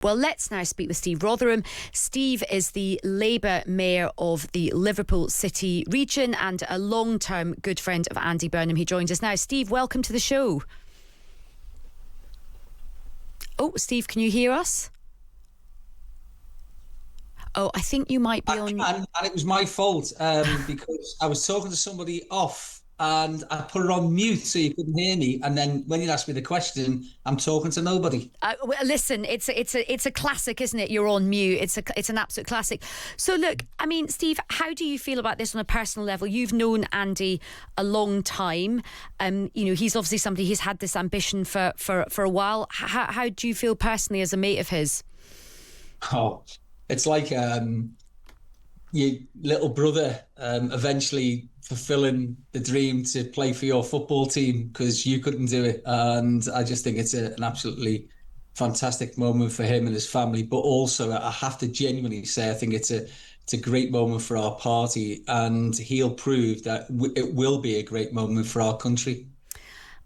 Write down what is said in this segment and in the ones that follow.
Well, let's now speak with Steve Rotheram. Steve is the Labour Mayor of the Liverpool City region and a long-term good friend of Andy Burnham. He joins us now. Steve, welcome to the show. Oh, Steve, can you hear us? Oh, I think you might be on... And it was my fault because I was talking to somebody off and I put it on mute so you couldn't hear me. And then when you asked me the question, I'm talking to nobody. Well, listen, it's a classic, isn't it? You're on mute. It's an absolute classic. So look, I mean, Steve, how do you feel about this on a personal level? You've known Andy a long time. He's obviously somebody who's had this ambition for a while. How do you feel personally as a mate of his? Oh, it's like your little brother eventually fulfilling the dream to play for your football team because you couldn't do it. And I just think it's an absolutely fantastic moment for him and his family. But also, I have to genuinely say, I think it's a great moment for our party, and he'll prove that it will be a great moment for our country.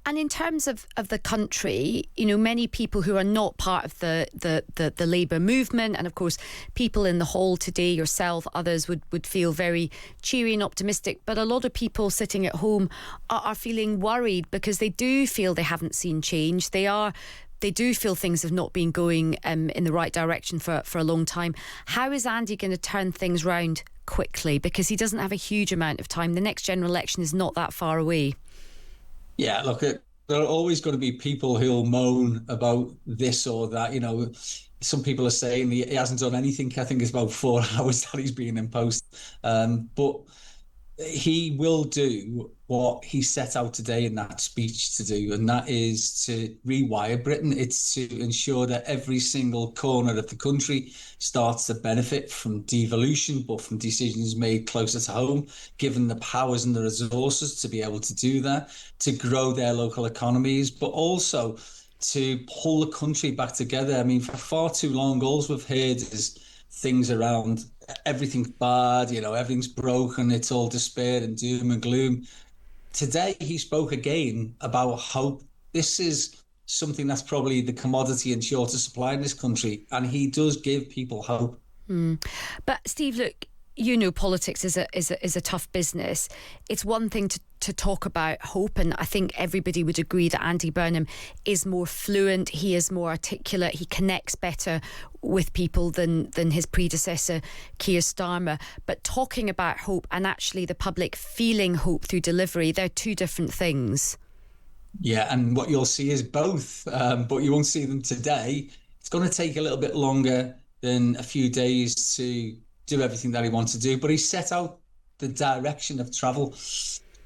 And in terms of the country, many people who are not part of the Labour movement, and of course people in the hall today, yourself, others would feel very cheery and optimistic. But a lot of people sitting at home are feeling worried because they do feel they haven't seen change. They do feel things have not been going in the right direction for a long time. How is Andy going to turn things round quickly? Because he doesn't have a huge amount of time. The next general election is not that far away. Yeah, look, there are always going to be people who'll moan about this or that. Some people are saying he hasn't done anything. I think it's about 4 hours that he's been in post. But he will do what he set out today in that speech to do, and that is to rewire Britain. It's to ensure that every single corner of the country starts to benefit from devolution, but from decisions made closer to home, given the powers and the resources to be able to do that, to grow their local economies, but also to pull the country back together. I mean, for far too long, all we've heard is things around everything's bad, everything's broken, it's all despair and doom and gloom. Today, he spoke again about hope. This is something that's probably the commodity in shorter supply in this country, and he does give people hope. But Steve, look, politics is a tough business. It's one thing to talk about hope, and I think everybody would agree that Andy Burnham is more fluent, he is more articulate, he connects better with people than his predecessor, Keir Starmer. But talking about hope and actually the public feeling hope through delivery, they're two different things. Yeah, and what you'll see is both, but you won't see them today. It's going to take a little bit longer than a few days to do everything that he wants to do, but he set out the direction of travel.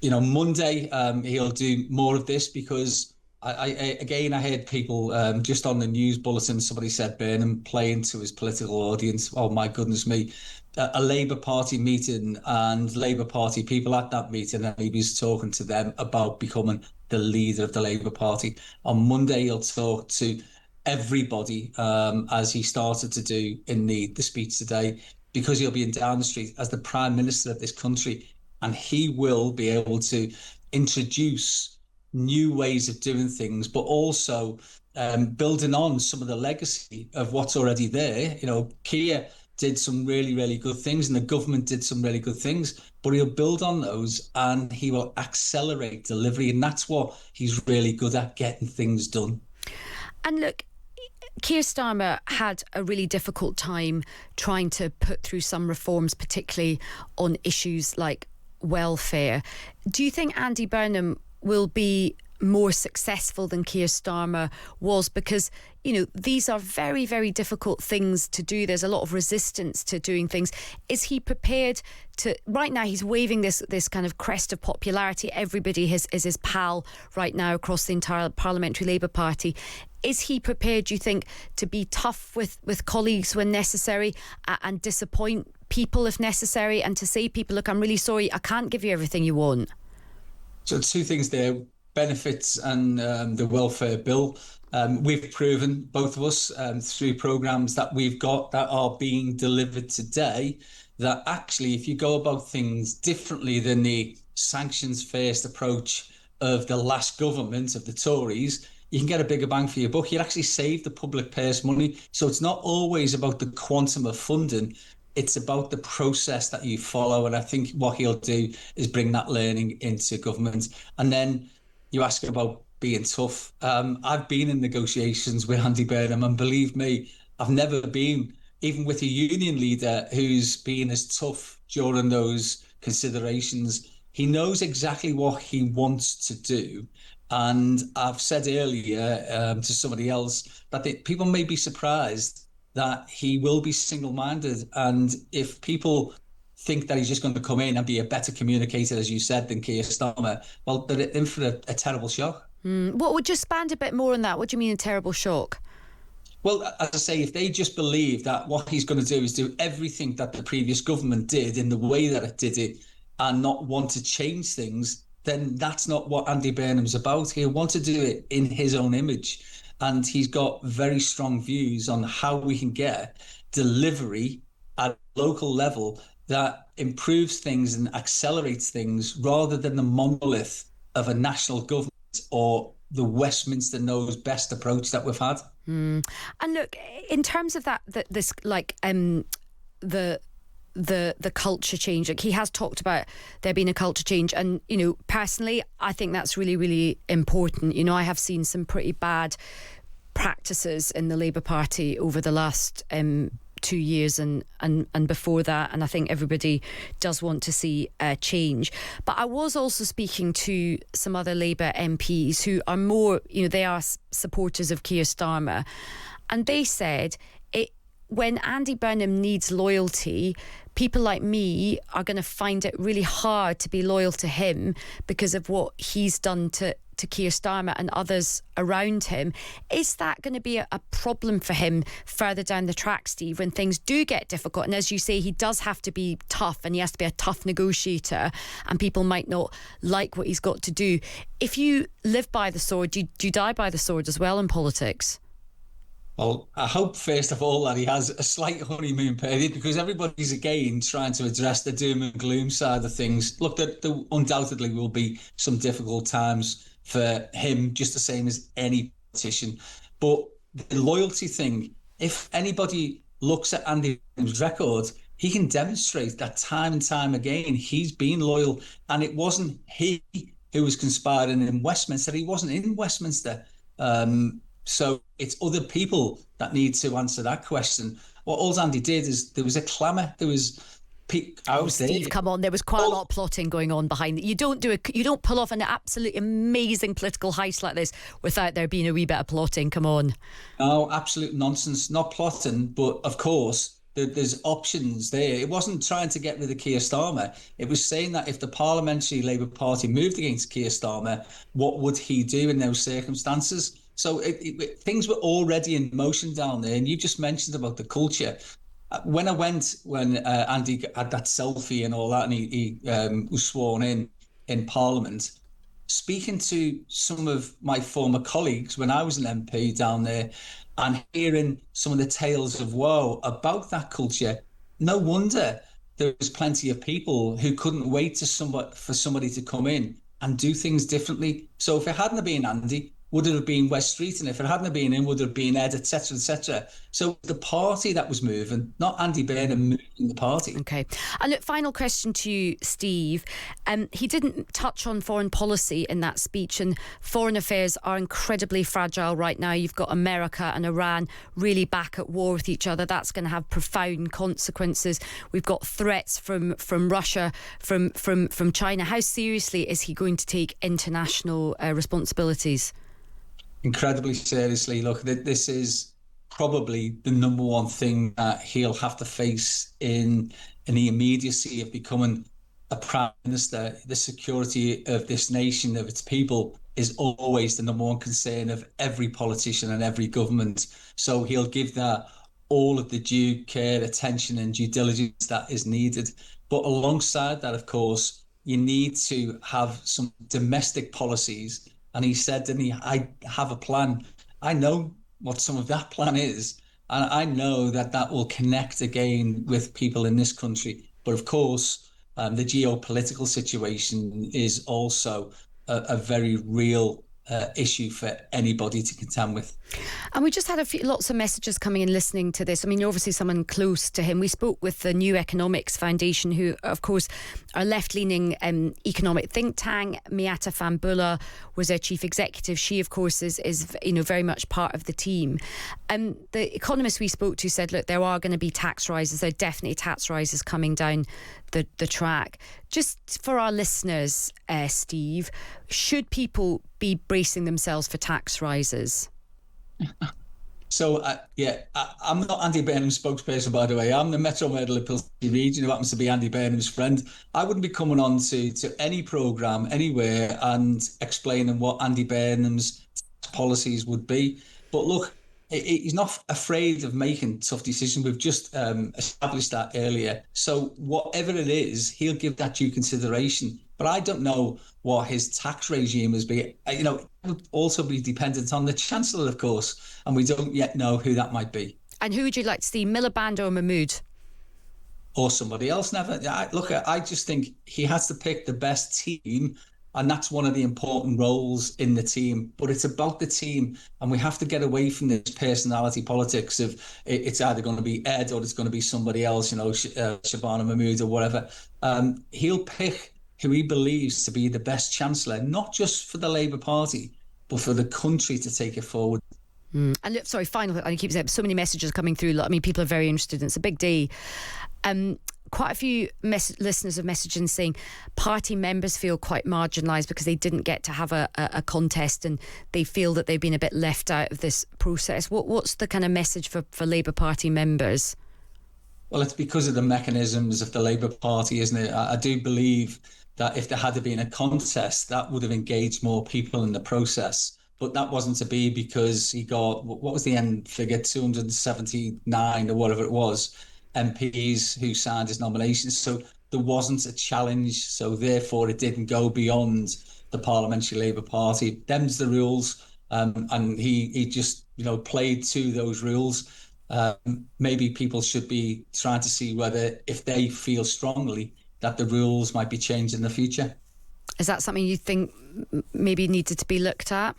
Monday he'll do more of this because I heard people just on the news bulletin, somebody said Burnham playing to his political audience. Oh my goodness me. A Labour Party meeting and Labour Party people at that meeting, and he was talking to them about becoming the leader of the Labour Party. On Monday he'll talk to everybody as he started to do in the speech today, because he'll be in Downing Street as the Prime Minister of this country, and he will be able to introduce new ways of doing things, but also building on some of the legacy of what's already there. Keir did some really, really good things, and the government did some really good things, but he'll build on those and he will accelerate delivery, and that's what he's really good at, getting things done. And look, Keir Starmer had a really difficult time trying to put through some reforms, particularly on issues like welfare. Do you think Andy Burnham will be more successful than Keir Starmer was? Because, these are very, very difficult things to do. There's a lot of resistance to doing things. Is he prepared to... Right now, he's waving this kind of crest of popularity. Everybody is his pal right now across the entire Parliamentary Labour Party. Is he prepared, do you think, to be tough with colleagues when necessary and disappoint people if necessary, and to say to people, look, I'm really sorry, I can't give you everything you want? So two things there, benefits and the welfare bill. We've proven, both of us, through programmes that we've got that are being delivered today, that actually if you go about things differently than the sanctions first approach of the last government of the Tories, you can get a bigger bang for your buck. You actually save the public purse money. So it's not always about the quantum of funding. It's about the process that you follow. And I think what he'll do is bring that learning into government. And then you ask about being tough. I've been in negotiations with Andy Burnham, and believe me, I've never been, even with a union leader who's been as tough during those considerations. He knows exactly what he wants to do. And I've said earlier to somebody else that people may be surprised that he will be single-minded. And if people think that he's just going to come in and be a better communicator, as you said, than Keir Starmer, well, they're in for a terrible shock. What would just expand a bit more on that? What do you mean a terrible shock? Well, as I say, if they just believe that what he's going to do is do everything that the previous government did in the way that it did it and not want to change things, then that's not what Andy Burnham's about. He'll want to do it in his own image. And he's got very strong views on how we can get delivery at a local level that improves things and accelerates things rather than the monolith of a national government or the Westminster knows best approach that we've had. And look, in terms of that, this like the culture change, like he has talked about there being a culture change, and you know, personally I think that's really, really important. You know, I have seen some pretty bad practices in the Labour Party over the last 2 years and before that, and I think everybody does want to see change. But I was also speaking to some other Labour MPs who are more, you know, they are supporters of Keir Starmer, and they said when Andy Burnham needs loyalty, people like me are going to find it really hard to be loyal to him because of what he's done to Keir Starmer and others around him. Is that going to be a problem for him further down the track, Steve, when things do get difficult? And as you say, he does have to be tough, and he has to be a tough negotiator, and people might not like what he's got to do. If you live by the sword, do you die by the sword as well in politics? Well, I hope, first of all, that he has a slight honeymoon period, because everybody's, again, trying to address the doom and gloom side of things. Look, there undoubtedly will be some difficult times for him, just the same as any politician. But the loyalty thing, if anybody looks at Andy Burnham's record, he can demonstrate that time and time again he's been loyal. And it wasn't he who was conspiring in Westminster. He wasn't in Westminster. So it's other people that need to answer that question. What all Andy did is there was a clamour. There was Steve, come on! There was quite a lot of plotting going on behind it. You don't pull off an absolutely amazing political heist like this without there being a wee bit of plotting. Come on! No, absolute nonsense. Not plotting, but of course there's options there. It wasn't trying to get rid of Keir Starmer. It was saying that if the Parliamentary Labour Party moved against Keir Starmer, what would he do in those circumstances? So things were already in motion down there. And you just mentioned about the culture. When Andy had that selfie and all that, and he was sworn in Parliament, speaking to some of my former colleagues when I was an MP down there and hearing some of the tales of woe about that culture, no wonder there was plenty of people who couldn't wait for somebody to come in and do things differently. So if it hadn't been Andy, would it have been West Street? And if it hadn't been him, would it have been Ed, etc., etc.? So the party that was moving, not Andy Burnham moving the party. Okay. And look, final question to you, Steve. He didn't touch on foreign policy in that speech, and foreign affairs are incredibly fragile right now. You've got America and Iran really back at war with each other. That's going to have profound consequences. We've got threats from Russia, from China. How seriously is he going to take international responsibilities? Incredibly seriously. Look, this is probably the number one thing that he'll have to face in the immediacy of becoming a prime minister. The security of this nation, of its people, is always the number one concern of every politician and every government. So he'll give that all of the due care, attention and due diligence that is needed. But alongside that, of course, you need to have some domestic policies. And he said, didn't he, I have a plan. I know what some of that plan is. And I know that will connect again with people in this country. But of course, the geopolitical situation is also a very real issue for anybody to contend with. And we just had lots of messages coming in listening to this. I mean, you're obviously someone close to him. We spoke with the New Economics Foundation, who, of course, are left-leaning economic think tank. Miata Fambula was their chief executive. She, of course, is very much part of the team. The economists we spoke to said, look, there are going to be tax rises. There are definitely tax rises coming down the track. Just for our listeners, Steve, should people be bracing themselves for tax rises? So, I'm not Andy Burnham's spokesperson, by the way. I'm the Metro Liverpool region, who happens to be Andy Burnham's friend. I wouldn't be coming on to any programme anywhere and explaining what Andy Burnham's policies would be. But look, he's not afraid of making tough decisions. We've just established that earlier. So whatever it is, he'll give that due consideration. But I don't know what his tax regime is. It would also be dependent on the Chancellor, of course, and we don't yet know who that might be. And who would you like to see, Miliband or Mahmood? Or somebody else? I just think he has to pick the best team, and that's one of the important roles in the team. But it's about the team, and we have to get away from this personality politics of it's either going to be Ed or it's going to be somebody else, Shabana Mahmood or whatever. He'll pick who he believes to be the best Chancellor, not just for the Labour Party, but for the country to take it forward. And look, sorry, final, I keep saying so many messages coming through. I mean, people are very interested. It's a big day. Quite a few listeners have messaged in saying party members feel quite marginalised because they didn't get to have a contest, and they feel that they've been a bit left out of this process. What's the kind of message for Labour Party members? Well, it's because of the mechanisms of the Labour Party, isn't it? I do believe that if there had been a contest, that would have engaged more people in the process. But that wasn't to be, because he got, what was the end figure, 279 or whatever it was, MPs who signed his nomination. So there wasn't a challenge. So therefore, it didn't go beyond the Parliamentary Labour Party. Them's the rules. And he just, played to those rules. Maybe people should be trying to see whether, if they feel strongly that the rules might be changed in the future. Is that something you think maybe needed to be looked at?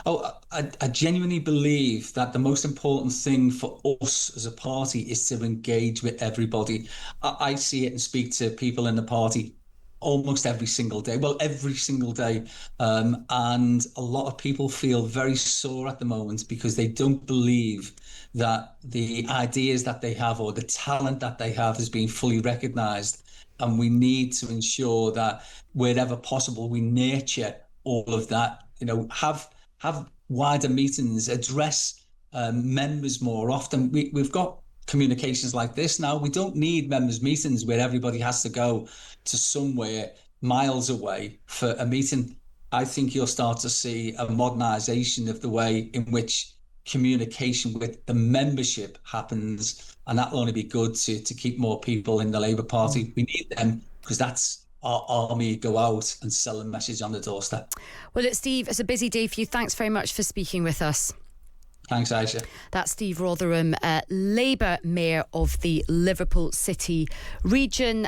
I genuinely believe that the most important thing for us as a party is to engage with everybody. I see it and speak to people in the party almost every single day. Well, every single day. And a lot of people feel very sore at the moment because they don't believe that the ideas that they have or the talent that they have is being fully recognised. And we need to ensure that wherever possible, we nurture all of that, have wider meetings, address members more often. We've got communications like this now. We don't need members' meetings where everybody has to go to somewhere miles away for a meeting. I think you'll start to see a modernisation of the way in which communication with the membership happens, and that'll only be good to keep more people in the Labour Party. We need them because that's our army go out and sell a message on the doorstep. Well, Steve, it's a busy day for you. Thanks very much for speaking with us. Thanks, Ayesha. That's Steve Rotheram, Labour Mayor of the Liverpool City region.